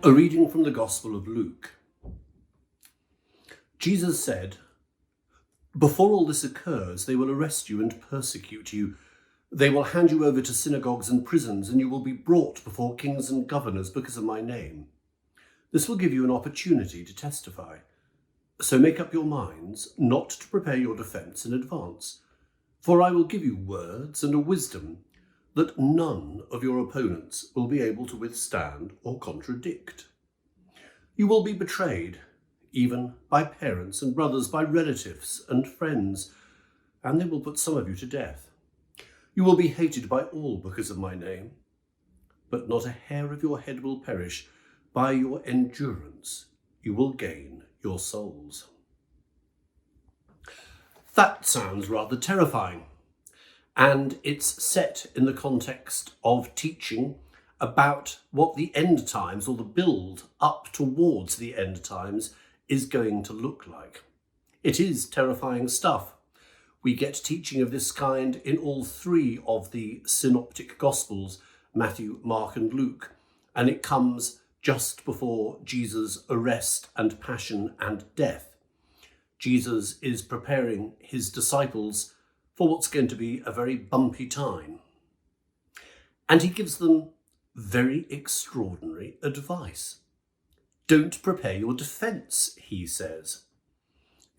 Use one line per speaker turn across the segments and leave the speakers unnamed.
A reading from the Gospel of Luke. Jesus said, "Before all this occurs, they will arrest you and persecute you. They will hand you over to synagogues and prisons, and you will be brought before kings and governors because of my name. This will give you an opportunity to testify. So make up your minds not to prepare your defense in advance, for I will give you words and a wisdom that none of your opponents will be able to withstand or contradict. You will be betrayed, even by parents and brothers, by relatives and friends, and they will put some of you to death. You will be hated by all because of my name, but not a hair of your head will perish. By your endurance, you will gain your souls." That sounds rather terrifying. And it's set in the context of teaching about what the end times, or the build up towards the end times, is going to look like. It is terrifying stuff. We get teaching of this kind in all three of the synoptic Gospels, Matthew, Mark and Luke, and it comes just before Jesus' arrest and passion and death. Jesus is preparing his disciples for what's going to be a very bumpy time. And he gives them very extraordinary advice. Don't prepare your defence, he says.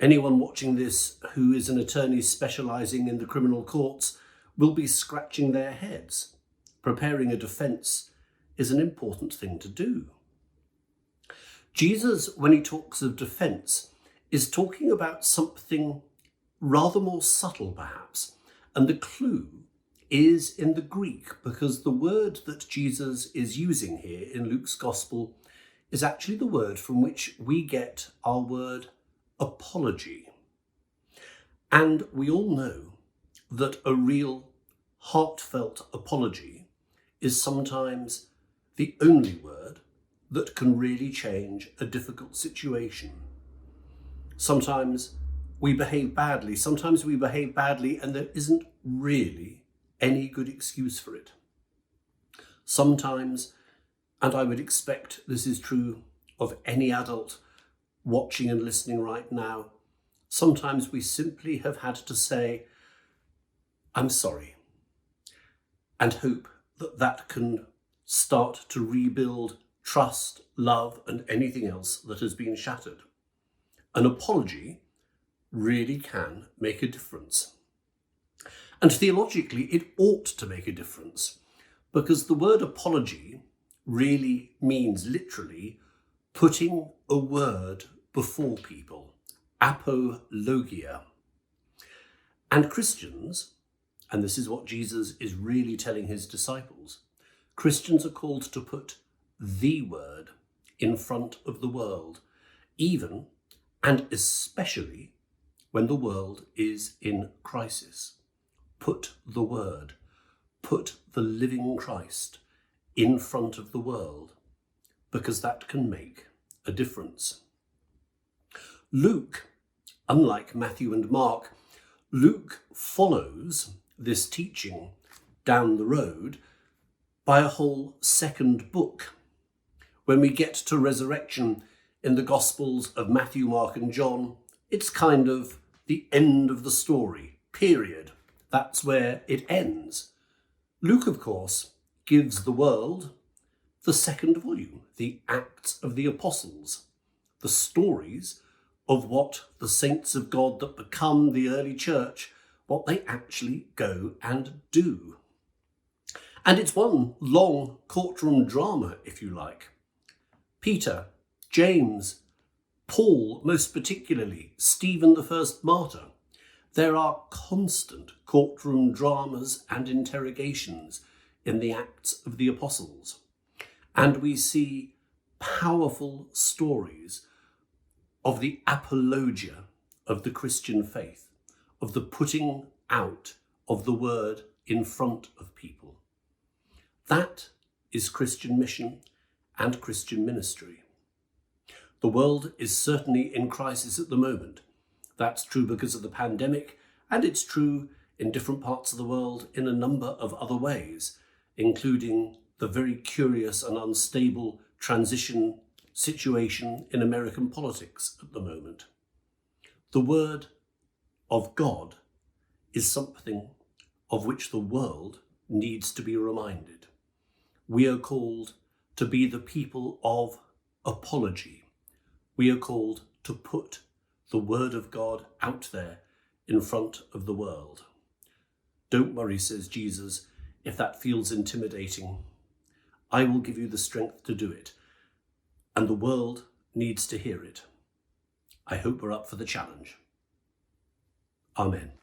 Anyone watching this who is an attorney specialising in the criminal courts will be scratching their heads. Preparing a defence is an important thing to do. Jesus, when he talks of defence, is talking about something rather more subtle perhaps, and the clue is in the Greek, because the word that Jesus is using here in Luke's Gospel is actually the word from which we get our word apology. And we all know that a real heartfelt apology is sometimes the only word that can really change a difficult situation. Sometimes we behave badly. Sometimes we behave badly and there isn't really any good excuse for it. Sometimes, and I would expect this is true of any adult watching and listening right now, sometimes we simply have had to say, "I'm sorry," and hope that that can start to rebuild trust, love, and anything else that has been shattered. An apology really can make a difference. And theologically, it ought to make a difference, because the word apology really means literally putting a word before people, apologia. And Christians, and this is what Jesus is really telling his disciples, Christians are called to put the word in front of the world, even and especially when the world is in crisis. Put the word, put the living Christ in front of the world, because that can make a difference. Luke, unlike Matthew and Mark, Luke follows this teaching down the road by a whole second book. When we get to resurrection in the Gospels of Matthew, Mark and John, it's kind of the end of the story, period. That's where it ends. Luke, of course, gives the world the second volume, the Acts of the Apostles, the stories of what the saints of God that become the early church, what they actually go and do. And it's one long courtroom drama, if you like. Peter, James, Paul, most particularly, Stephen the first martyr. There are constant courtroom dramas and interrogations in the Acts of the Apostles. And we see powerful stories of the apologia of the Christian faith, of the putting out of the word in front of people. That is Christian mission and Christian ministry. The world is certainly in crisis at the moment. That's true because of the pandemic, and it's true in different parts of the world in a number of other ways, including the very curious and unstable transition situation in American politics at the moment. The word of God is something of which the world needs to be reminded. We are called to be the people of apology. We are called to put the word of God out there in front of the world. Don't worry, says Jesus, if that feels intimidating. I will give you the strength to do it, and the world needs to hear it. I hope we're up for the challenge. Amen.